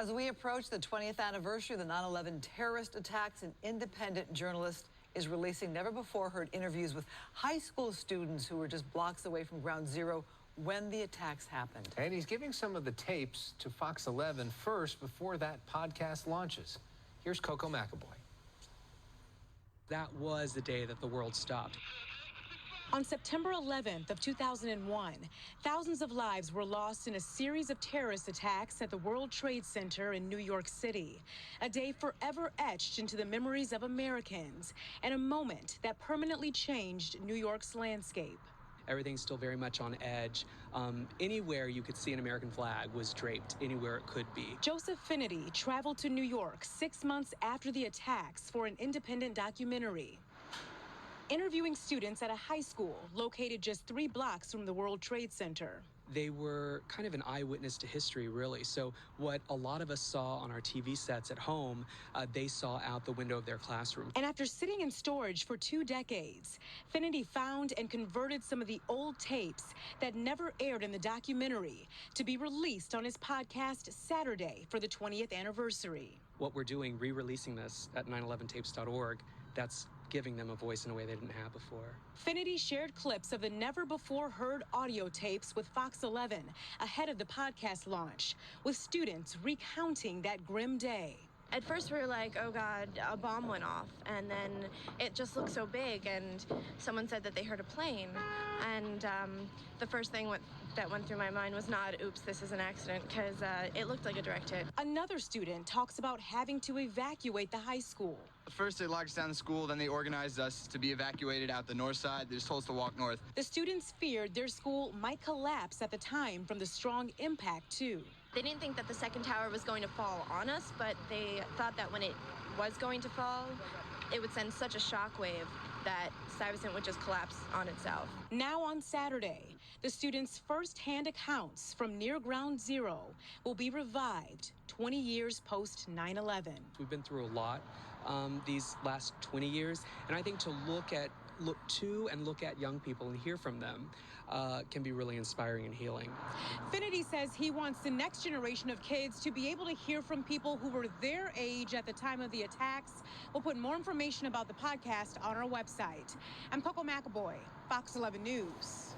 As we approach the 20th anniversary of the 9/11 terrorist attacks, an independent journalist is releasing never-before-heard interviews with high school students who were just blocks away from Ground Zero when the attacks happened. And he's giving some of the tapes to Fox 11 first before that podcast launches. Here's Coco McAvoy. That was the day that the world stopped. On September 11th of 2001, thousands of lives were lost in a series of terrorist attacks at the World Trade Center in New York City. A day forever etched into the memories of Americans, and a moment that permanently changed New York's landscape. Everything's still very much on edge. Anywhere you could see an American flag was draped, anywhere it could be. Joseph Fenity traveled to New York 6 months after the attacks for an independent documentary, interviewing students at a high school located just 3 blocks from the World Trade Center. They were kind of an eyewitness to history, really. So what a lot of us saw on our TV sets at home, they saw out the window of their classroom. And after sitting in storage for 2 decades, Fenity found and converted some of the old tapes that never aired in the documentary to be released on his podcast Saturday for the 20th anniversary. What we're doing, re-releasing this at 911tapes.org, that's giving them a voice in a way they didn't have before. Fenity shared clips of the never-before-heard audio tapes with Fox 11 ahead of the podcast launch, with students recounting that grim day. At first we were like, oh God, a bomb went off, and then it just looked so big, and someone said that they heard a plane, and the first thing that went through my mind was not, oops, this is an accident, because it looked like a direct hit. Another student talks about having to evacuate the high school. First they locked us down the school, then they organized us to be evacuated out the north side. They just told us to walk north. The students feared their school might collapse at the time from the strong impact, too. They didn't think that the second tower was going to fall on us, but they thought that when it was going to fall, it would send such a shockwave that Stuyvesant would just collapse on itself. Now on Saturday, the students' first-hand accounts from near Ground Zero will be revived 20 years post 9/11. We've been through a lot these last 20 years, and I think to look at young people and hear from them can be really inspiring and healing. Fenity says he wants the next generation of kids to be able to hear from people who were their age at the time of the attacks. We'll put more information about the podcast on our website. I'm Coco McAvoy, Fox 11 News.